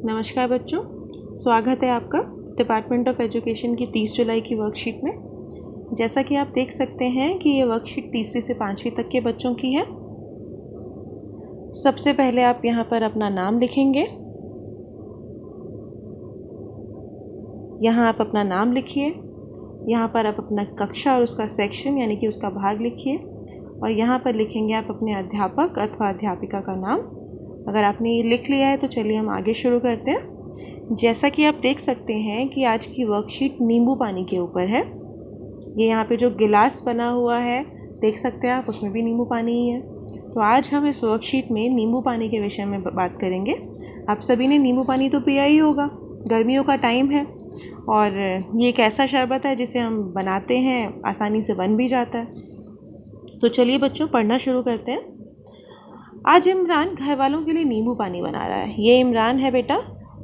नमस्कार बच्चों, स्वागत है आपका डिपार्टमेंट ऑफ एजुकेशन की 30 जुलाई की वर्कशीट में। जैसा कि आप देख सकते हैं कि ये वर्कशीट तीसरी से 5वीं तक के बच्चों की है। सबसे पहले आप यहाँ पर अपना नाम लिखेंगे। यहाँ आप अपना नाम लिखिए। यहाँ पर आप अपना कक्षा और उसका सेक्शन यानी कि उसका भाग लिखिए और यहाँ पर लिखेंगे आप अपने अध्यापक अथवा अध्यापिका का नाम। अगर आपने ये लिख लिया है तो चलिए हम आगे शुरू करते हैं। जैसा कि आप देख सकते हैं कि आज की वर्कशीट नींबू पानी के ऊपर है। ये यहाँ पे जो गिलास बना हुआ है देख सकते हैं आप, उसमें भी नींबू पानी ही है। तो आज हम इस वर्कशीट में नींबू पानी के विषय में बात करेंगे। आप सभी ने नींबू पानी तो पिया ही होगा, गर्मियों का टाइम है और ये एक ऐसा शरबत है जिसे हम बनाते हैं, आसानी से बन भी जाता है। तो चलिए बच्चों, पढ़ना शुरू करते हैं। आज इमरान घर वालों के लिए नींबू पानी बना रहा है। ये इमरान है बेटा,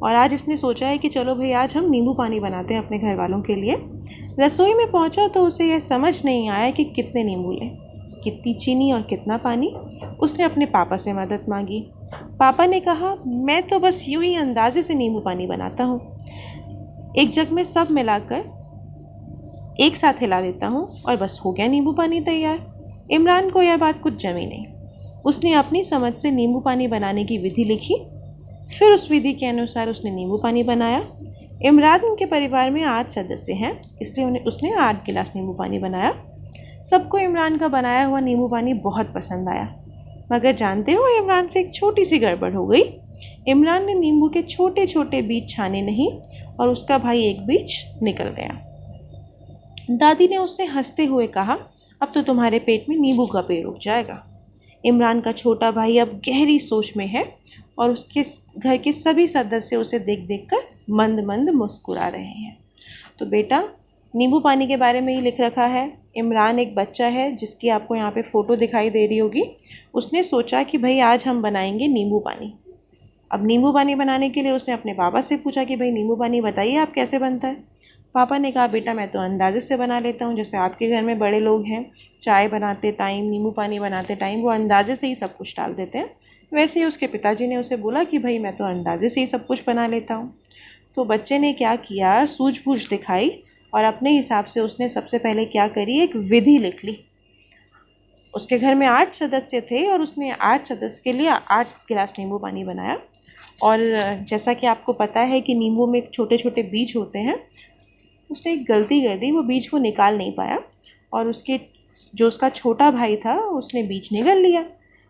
और आज इसने सोचा है कि चलो भाई आज हम नींबू पानी बनाते हैं अपने घर वालों के लिए। रसोई में पहुंचा तो उसे यह समझ नहीं आया कि कितने नींबू लें, कितनी चीनी और कितना पानी। उसने अपने पापा से मदद मांगी। पापा ने कहा, मैं तो बस यूं ही अंदाजे से नींबू पानी बनाता हूँ। एक जग में सब मिलाकर एक साथ हिला देता हूँ और बस हो गया नींबू पानी तैयार। इमरान को यह बात कुछ जमी नहीं। उसने अपनी समझ से नींबू पानी बनाने की विधि लिखी, फिर उस विधि के अनुसार उसने नींबू पानी बनाया। इमरान के परिवार में 8 सदस्य हैं, इसलिए उसने 8 गिलास नींबू पानी बनाया। सबको इमरान का बनाया हुआ नींबू पानी बहुत पसंद आया, मगर जानते हो इमरान से एक छोटी सी गड़बड़ हो गई। इमरान ने नींबू के छोटे छोटे बीज छाने नहीं और उसका भाई एक बीज निकल गया। दादी ने उससे हंसते हुए कहा, अब तो तुम्हारे पेट में नींबू का पेड़ उग जाएगा। इमरान का छोटा भाई अब गहरी सोच में है और उसके घर के सभी सदस्य उसे देख देख कर मंद मंद मुस्कुरा रहे हैं। तो बेटा, नींबू पानी के बारे में ही लिख रखा है। इमरान एक बच्चा है जिसकी आपको यहाँ पे फ़ोटो दिखाई दे रही होगी। उसने सोचा कि भाई आज हम बनाएंगे नींबू पानी। अब नींबू पानी बनाने के लिए उसने अपने पापा से पूछा कि भाई नींबू पानी बताइए आप कैसे बनता है। पापा ने कहा, बेटा मैं तो अंदाजे से बना लेता हूँ, जैसे आपके घर में बड़े लोग हैं चाय बनाते टाइम, नींबू पानी बनाते टाइम वो अंदाजे से ही सब कुछ डाल देते हैं, वैसे ही उसके पिताजी ने उसे बोला कि भाई मैं तो अंदाजे से ही सब कुछ बना लेता हूँ। तो बच्चे ने क्या किया, सूझबूझ दिखाई और अपने हिसाब से उसने सबसे पहले क्या करी, एक विधि लिख ली। उसके घर में 8 सदस्य थे और उसने 8 सदस्य के लिए 8 गिलास नींबू पानी बनाया। और जैसा कि आपको पता है कि नींबू में छोटे छोटे बीज होते हैं, उसने एक गलती कर दी, वो बीज को निकाल नहीं पाया और उसका छोटा भाई था उसने बीज निगल लिया।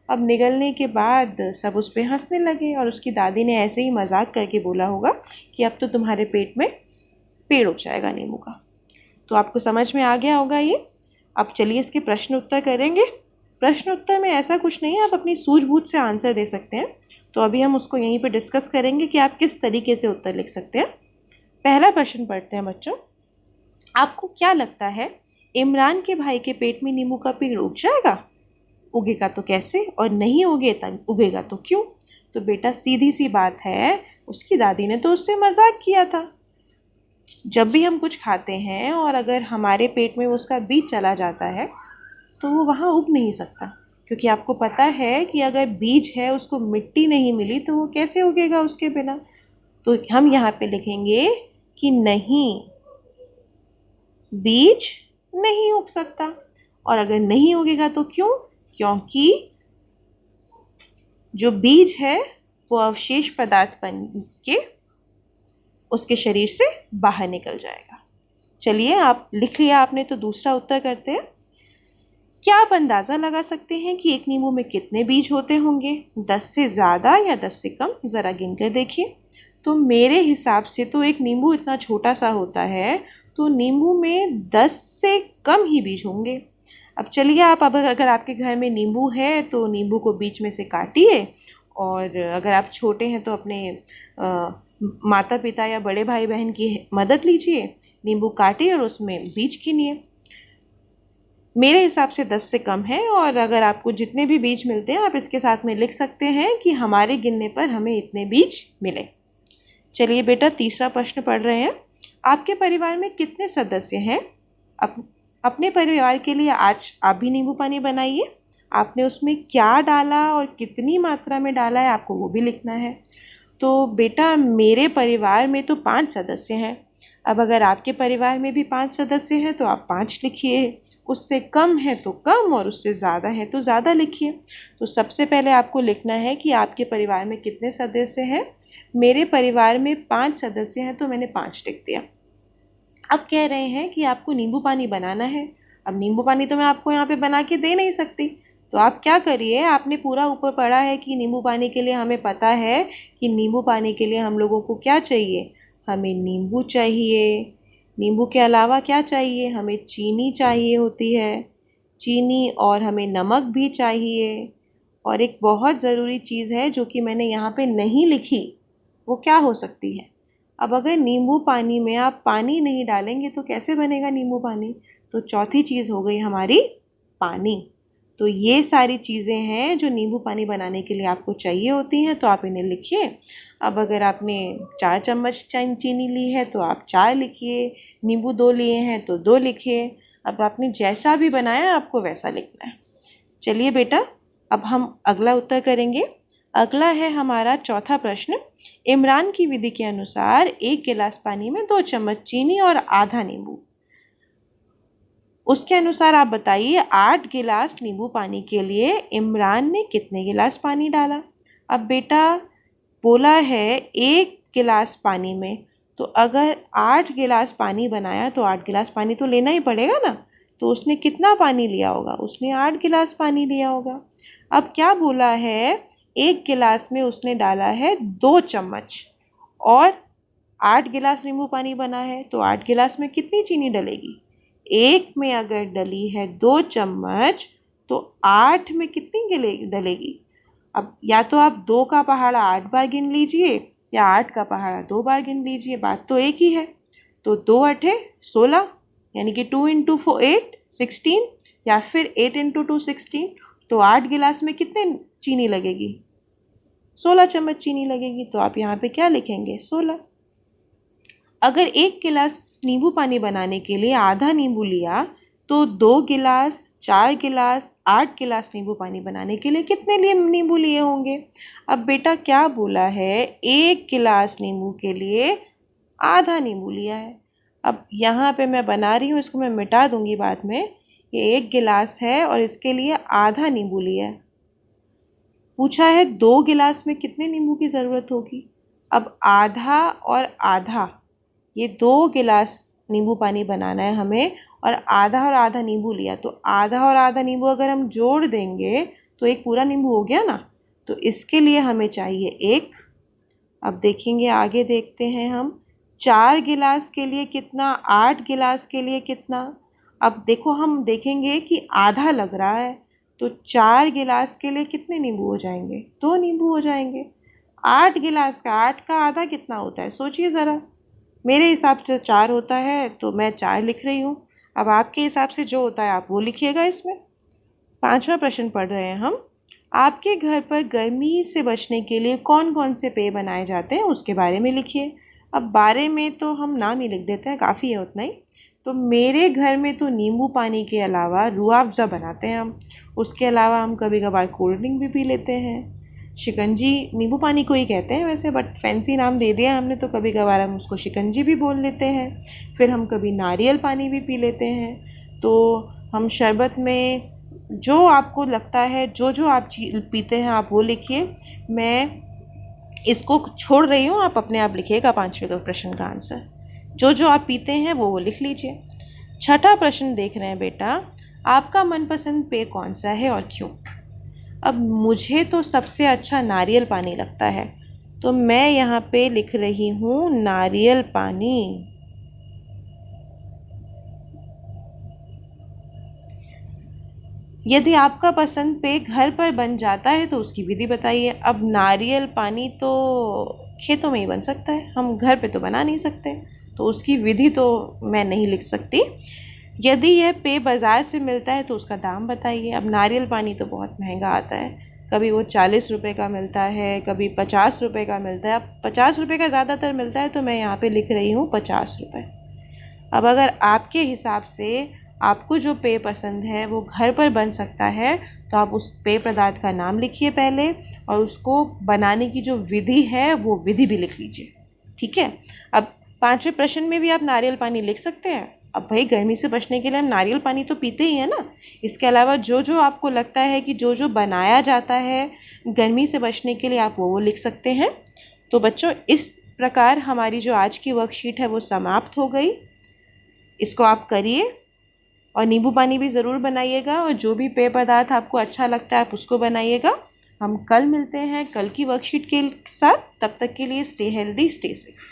अब निगलने के बाद सब उस पर हंसने लगे और उसकी दादी ने ऐसे ही मजाक करके बोला होगा कि अब तो तुम्हारे पेट में पेड़ उग जाएगा नींबू का। तो आपको समझ में आ गया होगा ये। अब चलिए इसके प्रश्न उत्तर करेंगे। प्रश्न उत्तर में ऐसा कुछ नहीं है, आप अपनी सूझबूझ से आंसर दे सकते हैं। तो अभी हम उसको यहीं पे डिस्कस करेंगे कि आप किस तरीके से उत्तर लिख सकते हैं। पहला प्रश्न पढ़ते हैं बच्चों। आपको क्या लगता है, इमरान के भाई के पेट में नींबू का पेड़ उग जाएगा? उगेगा तो कैसे, और नहीं उगेगा तो क्यों? तो बेटा सीधी सी बात है, उसकी दादी ने तो उससे मजाक किया था। जब भी हम कुछ खाते हैं और अगर हमारे पेट में उसका बीज चला जाता है तो वो वहाँ उग नहीं सकता, क्योंकि आपको पता है कि अगर बीज है उसको मिट्टी नहीं मिली तो वो कैसे उगेगा उसके बिना। तो हम यहाँ पे लिखेंगे कि नहीं, बीज नहीं उग सकता। और अगर नहीं उगेगा तो क्यों? क्योंकि जो बीज है वो अवशेष पदार्थ बन के उसके शरीर से बाहर निकल जाएगा। चलिए, आप लिख लिया आपने, तो दूसरा उत्तर करते हैं। क्या आप अंदाज़ा लगा सकते हैं कि एक नींबू में कितने बीज होते होंगे? 10 से ज़्यादा या 10 से कम? ज़रा गिन कर देखिए। तो मेरे हिसाब से तो एक नींबू इतना छोटा सा होता है, तो नींबू में 10 से कम ही बीज होंगे। अब चलिए, आप अगर आपके घर में नींबू है तो नींबू को बीच में से काटिए, और अगर आप छोटे हैं तो अपने माता पिता या बड़े भाई बहन की मदद लीजिए, नींबू काटिए और उसमें बीज गिनिए। मेरे हिसाब से 10 से कम है, और अगर आपको जितने भी बीज मिलते हैं आप इसके साथ में लिख सकते हैं कि हमारे गिनने पर हमें इतने बीज मिले। चलिए बेटा, तीसरा प्रश्न पढ़ रहे हैं। आपके परिवार में कितने सदस्य हैं? अपने परिवार के लिए आज आप भी नींबू पानी बनाइए। आपने उसमें क्या डाला और कितनी मात्रा में डाला है, आपको वो भी लिखना है। तो बेटा मेरे परिवार में तो 5 सदस्य हैं। अब अगर आपके परिवार में भी 5 सदस्य हैं तो आप 5 लिखिए, उससे कम है तो कम और उससे ज़्यादा है तो ज़्यादा लिखिए। तो सबसे पहले आपको लिखना है कि आपके परिवार में कितने सदस्य हैं। मेरे परिवार में 5 सदस्य हैं तो मैंने 5 लिख दिया। अब कह रहे हैं कि आपको नींबू पानी बनाना है। अब नींबू पानी तो मैं आपको यहाँ पे बना के दे नहीं सकती, तो आप क्या करिए, आपने पूरा ऊपर पढ़ा है कि नींबू पानी के लिए हमें पता है कि नींबू पानी के लिए हम लोगों को क्या चाहिए, हमें नींबू चाहिए। नींबू के अलावा क्या चाहिए, हमें चीनी चाहिए होती है, चीनी, और हमें नमक भी चाहिए। और एक बहुत ज़रूरी चीज़ है जो कि मैंने यहाँ पे नहीं लिखी, वो क्या हो सकती है। अब अगर नींबू पानी में आप पानी नहीं डालेंगे तो कैसे बनेगा नींबू पानी। तो चौथी चीज़ हो गई हमारी पानी। तो ये सारी चीज़ें हैं जो नींबू पानी बनाने के लिए आपको चाहिए होती हैं, तो आप इन्हें लिखिए। अब अगर आपने 4 चम्मच चीनी ली है तो आप 4 लिखिए, नींबू 2 लिए हैं तो 2 लिखिए। अब आपने जैसा भी बनाया आपको वैसा लिखना है। चलिए बेटा, अब हम अगला उत्तर करेंगे। अगला है हमारा चौथा प्रश्न। इमरान की विधि के अनुसार 1 गिलास पानी में 2 चम्मच चीनी और आधा नींबू। उसके अनुसार आप बताइए 8 गिलास नींबू पानी के लिए इमरान ने कितने गिलास पानी डाला। अब बेटा बोला है 1 गिलास पानी में, तो अगर 8 गिलास पानी बनाया तो 8 गिलास पानी तो लेना ही पड़ेगा ना। तो उसने कितना पानी लिया होगा, उसने 8 गिलास पानी लिया होगा। अब क्या बोला है, 1 गिलास में उसने डाला है 2 चम्मच और 8 गिलास नींबू पानी बना है, तो 8 गिलास में कितनी चीनी डलेगी। 1 में अगर डली है 2 चम्मच तो 8 में कितनी डलेगी। अब या तो आप 2 का पहाड़ा 8 बार गिन लीजिए या 8 का पहाड़ा 2 बार गिन लीजिए, बात तो एक ही है। तो 2 8 16, यानी कि 2 इंटू 8 16, या फिर 8 इंटू 2 16। तो 8 गिलास में कितने चीनी लगेगी, 16 चम्मच चीनी लगेगी। तो आप यहाँ पे क्या लिखेंगे, 16। अगर 1 गिलास नींबू पानी बनाने के लिए आधा नींबू लिया तो 2 गिलास, 4 गिलास, 8 गिलास नींबू पानी बनाने के लिए कितने लिए नींबू लिए होंगे। अब बेटा क्या बोला है, 1 गिलास नींबू के लिए आधा नींबू लिया है। अब यहाँ पे मैं बना रही हूँ, इसको मैं मिटा दूँगी बाद में। ये 1 गिलास है और इसके लिए आधा नींबू लिया है। पूछा है 2 गिलास में कितने नींबू की ज़रूरत होगी। अब आधा और आधा, ये 2 गिलास नींबू पानी बनाना है हमें, और आधा नींबू लिया, तो आधा और आधा नींबू अगर हम जोड़ देंगे तो एक पूरा नींबू हो गया ना। तो इसके लिए हमें चाहिए 1। अब देखेंगे, आगे देखते हैं हम। 4 गिलास के लिए कितना, 8 गिलास के लिए कितना। अब देखो हम देखेंगे कि आधा लग रहा है, तो 4 गिलास के लिए कितने नींबू हो जाएंगे, 2 नींबू हो जाएंगे। 8 गिलास का 8 का आधा कितना होता है, सोचिए ज़रा। मेरे हिसाब से 4 होता है तो मैं 4 लिख रही हूँ। अब आपके हिसाब से जो होता है आप वो लिखिएगा इसमें। 5वां प्रश्न पढ़ रहे हैं हम। आपके घर पर गर्मी से बचने के लिए कौन कौन से पेय बनाए जाते हैं उसके बारे में लिखिए। अब बारे में तो हम नाम ही लिख देते हैं, काफ़ी है उतना ही। तो मेरे घर में तो नींबू पानी के अलावा रूह अफ़ज़ा बनाते हैं हम। उसके अलावा हम कभी कभार कोल्ड ड्रिंक भी पी लेते हैं। शिकंजी नींबू पानी को ही कहते हैं वैसे, बट फैंसी नाम दे दिया हमने, तो कभी कभार हम उसको शिकंजी भी बोल लेते हैं। फिर हम कभी नारियल पानी भी पी लेते हैं। तो हम शरबत में जो आपको लगता है, जो जो आप पीते हैं आप वो लिखिए। मैं इसको छोड़ रही हूँ, आप अपने आप लिखिएगा 5वें प्रश्न का आंसर। जो जो आप पीते हैं वो लिख लीजिए। 6ठा प्रश्न देख रहे हैं बेटा। आपका मनपसंद पेय कौन सा है और क्यों। अब मुझे तो सबसे अच्छा नारियल पानी लगता है, तो मैं यहाँ पे लिख रही हूँ नारियल पानी। यदि आपका पसंद पेय घर पर बन जाता है तो उसकी विधि बताइए। अब नारियल पानी तो खेतों में ही बन सकता है, हम घर पे तो बना नहीं सकते, तो उसकी विधि तो मैं नहीं लिख सकती। यदि यह पेय बाज़ार से मिलता है तो उसका दाम बताइए। अब नारियल पानी तो बहुत महंगा आता है, कभी वो 40 रुपये का मिलता है, कभी 50 रुपये का मिलता है। अब 50 रुपये का ज़्यादातर मिलता है, तो मैं यहाँ पे लिख रही हूँ 50 रुपये। अब अगर आपके हिसाब से आपको जो पेय पसंद है वो घर पर बन सकता है, तो आप उस पेय पदार्थ का नाम लिखिए पहले, और उसको बनाने की जो विधि है वो विधि भी लिख लीजिए। ठीक है। अब 5वें प्रश्न में भी आप नारियल पानी लिख सकते हैं। अब भाई गर्मी से बचने के लिए हम नारियल पानी तो पीते ही हैं ना। इसके अलावा जो जो आपको लगता है कि जो जो बनाया जाता है गर्मी से बचने के लिए, आप वो लिख सकते हैं। तो बच्चों, इस प्रकार हमारी जो आज की वर्कशीट है वो समाप्त हो गई। इसको आप करिए और नींबू पानी भी ज़रूर बनाइएगा, और जो भी पेय पदार्थ आपको अच्छा लगता है आप उसको बनाइएगा। हम कल मिलते हैं कल की वर्कशीट के साथ। तब तक के लिए स्टे हेल्दी, स्टे सेफ।